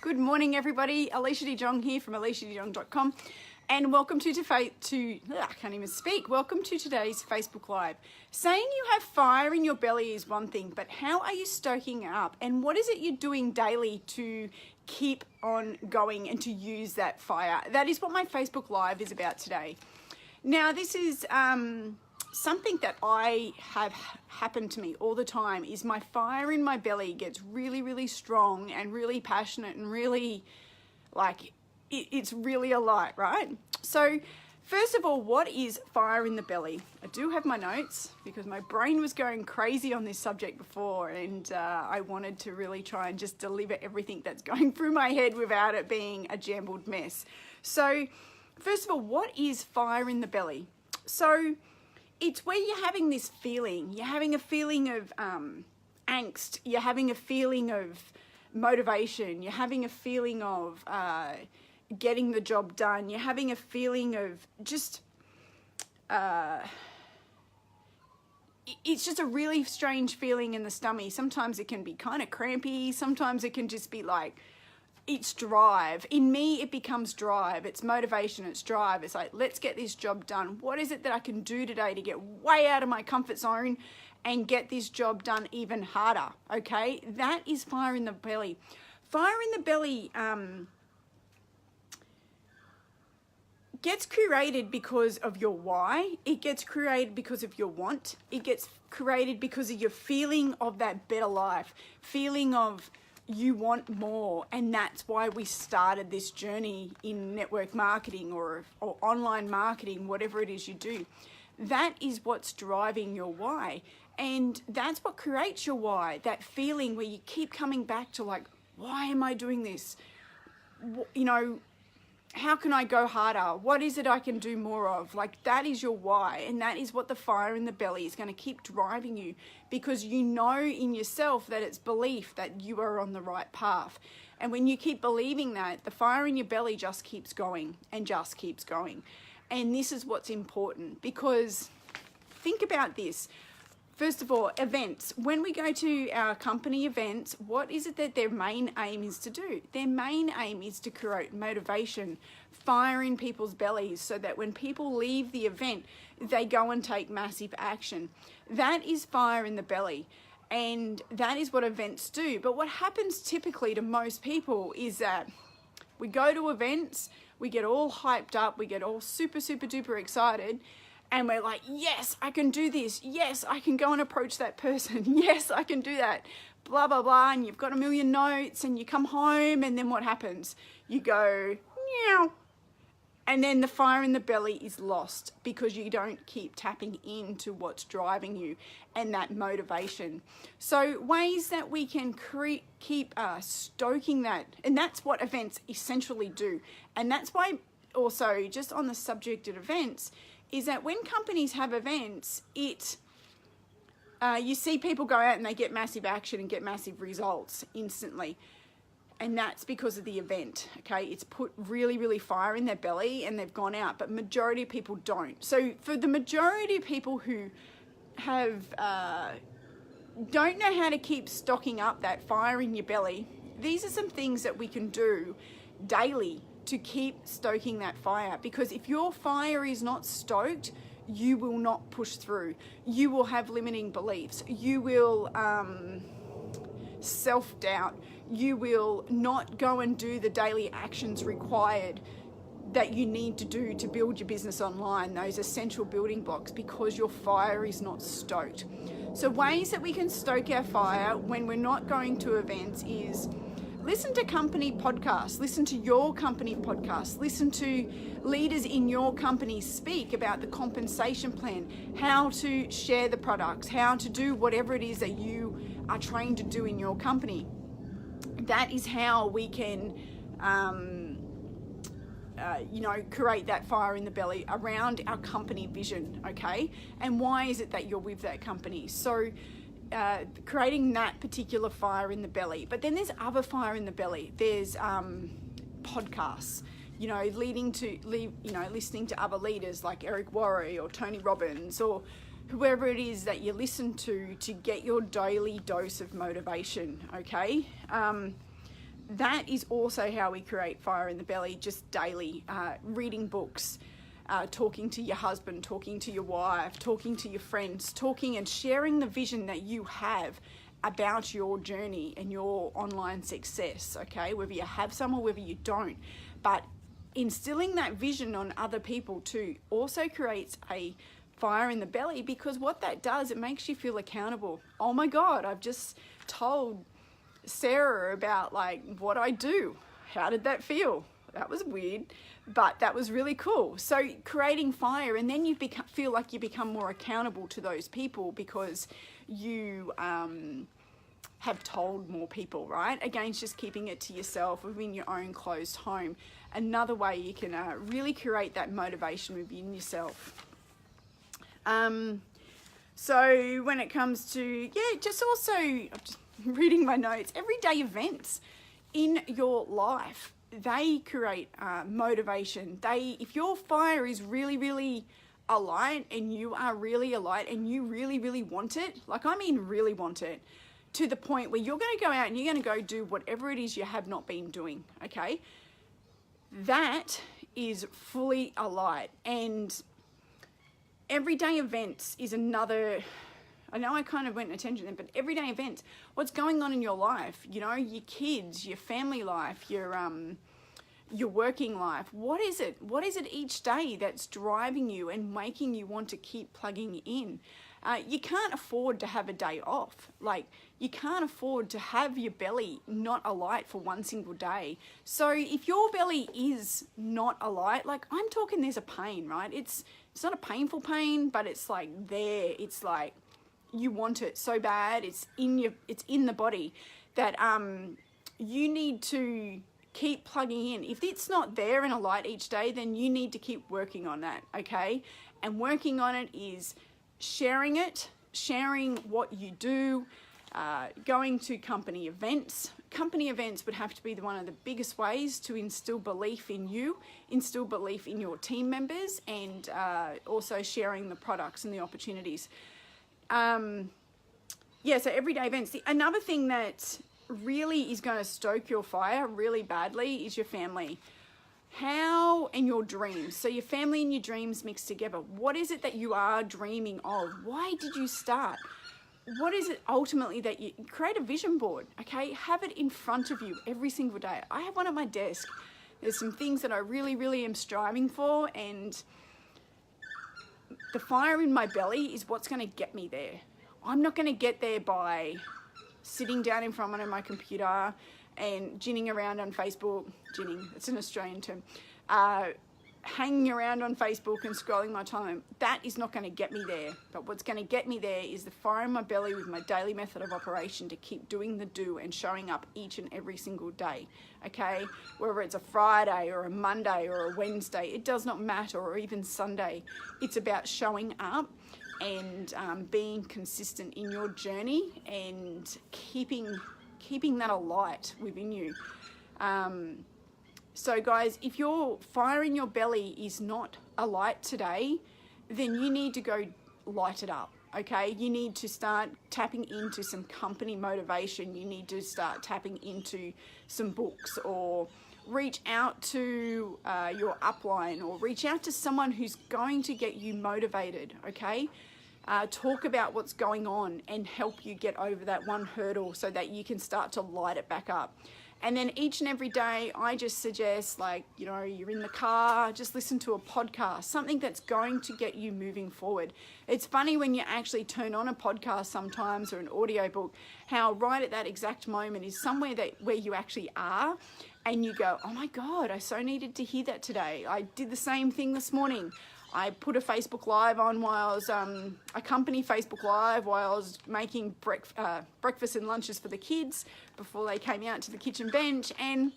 Good morning, everybody. Alicia DeJong here from aliciadejong.com, and welcome Welcome to today's Facebook Live. Saying you have fire in your belly is one thing, but how are you stoking it up? And what is it you're doing daily to keep on going and to use that fire? That is what my Facebook Live is about today. Now, this is something that I have happened to me all the time. Is my fire in my belly gets really, really strong and really passionate and really like it's really alight, right? So first of all, what is fire in the belly? I do have my notes because my brain was going crazy on this subject before, and I wanted to really try and just deliver everything that's going through my head without it being a jumbled mess. So first of all, what is fire in the belly? So it's where you're having this feeling. You're having a feeling of angst. You're having a feeling of motivation. You're having a feeling of getting the job done. You're having a feeling of just, it's just a really strange feeling in the stomach. Sometimes it can be kind of crampy. Sometimes it can just be like, it's drive. In me, it becomes drive. It's motivation, it's drive. It's like, let's get this job done. What is it that I can do today to get way out of my comfort zone and get this job done even harder? Okay, that is fire in the belly. Fire in the belly gets created because of your why. It gets created because of your want. It gets created because of your feeling of that better life, feeling of you want more. And that's why we started this journey in network marketing or online marketing, whatever it is you do. That is what's driving your why. And that's what creates your why, that feeling where you keep coming back to like, why am I doing this? You know, how can I go harder? What is it I can do more of? Like, that is your why. And that is what the fire in the belly is going to keep driving you, because you know in yourself that it's belief that you are on the right path. And when you keep believing that, the fire in your belly just keeps going and just keeps going. And this is what's important, because think about this. First of all, events. When we go to our company events, what is it that their main aim is to do? Their main aim is to create motivation, fire in people's bellies, so that when people leave the event, they go and take massive action. That is fire in the belly. And that is what events do. But what happens typically to most people is that we go to events, we get all hyped up, we get all super, super duper excited, and we're like, yes, I can do this. Yes, I can go and approach that person. Yes, I can do that. Blah, blah, blah. And you've got a million notes and you come home, and then what happens? You go, meow. And then the fire in the belly is lost because you don't keep tapping into what's driving you and that motivation. So ways that we can keep stoking that. And that's what events essentially do. And that's why also, just on the subject of events, is that when companies have events, you see people go out and they get massive action and get massive results instantly. And that's because of the event, okay? It's put really, really fire in their belly and they've gone out, but majority of people don't. So for the majority of people who have don't know how to keep stocking up that fire in your belly, these are some things that we can do daily to keep stoking that fire. Because if your fire is not stoked, you will not push through. You will have limiting beliefs. You will self-doubt. You will not go and do the daily actions required that you need to do to build your business online, those essential building blocks, because your fire is not stoked. So ways that we can stoke our fire when we're not going to events is listen to company podcasts, listen to your company podcasts, listen to leaders in your company speak about the compensation plan, how to share the products, how to do whatever it is that you are trained to do in your company. That is how we can, create that fire in the belly around our company vision, okay? And why is it that you're with that company? So creating that particular fire in the belly. But then there's other fire in the belly. There's podcasts, listening to other leaders like Eric Worre or Tony Robbins or whoever it is that you listen to get your daily dose of motivation, okay? that is also how we create fire in the belly, just daily. Reading books, talking to your husband, talking to your wife, talking to your friends, talking and sharing the vision that you have about your journey and your online success, okay? Whether you have some or whether you don't. But instilling that vision on other people too also creates a fire in the belly, because what that does, it makes you feel accountable. Oh my God, I've just told Sarah about like what I do. How did that feel? That was weird, but that was really cool. So creating fire, and then you feel like you become more accountable to those people because you have told more people, right? Against just keeping it to yourself within your own closed home. Another way you can really create that motivation within yourself. So when it comes to, just also, I'm just reading my notes, everyday events in your life, they create motivation. If your fire is really, really alight, and you are really alight, and you really, really want it, like I mean really want it, to the point where you're going to go out and you're going to go do whatever it is you have not been doing, okay? That is fully alight. And everyday events is another, I know I kind of went in a tangent there, but everyday events, what's going on in your life, you know, your kids, your family life, your working life, what is it each day that's driving you and making you want to keep plugging in? You can't afford to have a day off. Like, you can't afford to have your belly not alight for one single day. So if your belly is not alight, like I'm talking, there's a pain, right? It's not a painful pain, but it's like there. It's like you want it so bad. It's in the body that you need to keep plugging in. If it's not there in a light each day, then you need to keep working on that, okay? And working on it is sharing what you do, going to company events. Company events would have to be one of the biggest ways to instill belief in you, instill belief in your team members, and also sharing the products and the opportunities. So everyday events. Another thing that really is going to stoke your fire really badly is your family. And your dreams. So your family and your dreams mixed together. What is it that you are dreaming of? Why did you start? What is it ultimately that you create a vision board, okay? Have it in front of you every single day. I have one at my desk. There's some things that I really, really am striving for, and the fire in my belly is what's going to get me there. I'm not going to get there by sitting down in front of my computer and ginning around on Facebook. Ginning, it's an Australian term. Hanging around on Facebook and scrolling my time. That is not going to get me there. But what's going to get me there is the fire in my belly with my daily method of operation to keep doing the do and showing up each and every single day. Okay? Whether it's a Friday or a Monday or a Wednesday, it does not matter, or even Sunday. It's about showing up and being consistent in your journey and keeping that alight within you. So guys, if your fire in your belly is not alight today, then you need to go light it up, okay? You need to start tapping into some company motivation. You need to start tapping into some books, or reach out to your upline, or reach out to someone who's going to get you motivated, okay? Talk about what's going on and help you get over that one hurdle so that you can start to light it back up. And then each and every day, I just suggest, like, you know, you're in the car, just listen to a podcast, something that's going to get you moving forward. It's funny when you actually turn on a podcast sometimes, or an audiobook, how right at that exact moment is somewhere where you actually are, and you go, oh my God, I so needed to hear that today. I did the same thing this morning. I put a Facebook Live on while I was, a company Facebook Live while I was making breakfast and lunches for the kids before they came out to the kitchen bench, and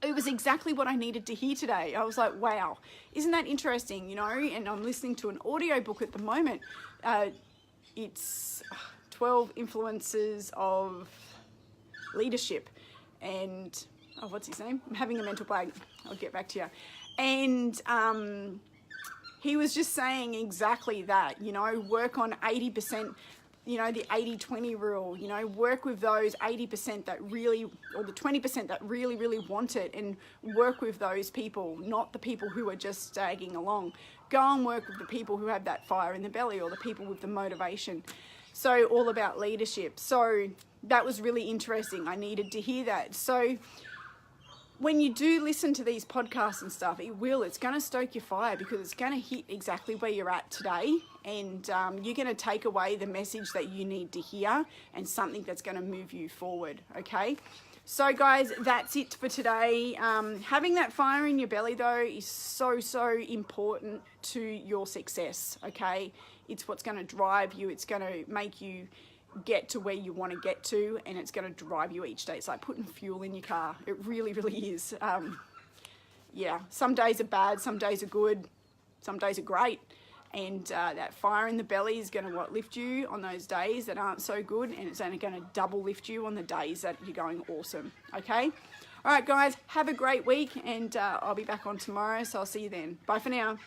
it was exactly what I needed to hear today. I was like, wow, isn't that interesting, you know? And I'm listening to an audiobook at the moment. It's 12 Influences of Leadership, and, what's his name? I'm having a mental blank. I'll get back to you. And he was just saying exactly that, you know, work on 80%, you know, the 80-20 rule, you know, work with those 80% that really, or the 20% that really, really want it, and work with those people, not the people who are just stagging along. Go and work with the people who have that fire in the belly, or the people with the motivation. So all about leadership. So that was really interesting. I needed to hear that. So when you do listen to these podcasts and stuff, it's going to stoke your fire, because it's going to hit exactly where you're at today, and you're going to take away the message that you need to hear, and something that's going to move you forward, okay? So guys, that's it for today. Having that fire in your belly though is so, so important to your success, okay? It's what's going to drive you. It's going to make you get to where you want to get to, and it's going to drive you each day. It's like putting fuel in your car. It really, really is. Yeah, some days are bad, some days are good, some days are great, and that fire in the belly is going to lift you on those days that aren't so good, and it's only going to double lift you on the days that you're going awesome. Okay, all right guys, have a great week, and I'll be back on tomorrow, so I'll see you then. Bye for now.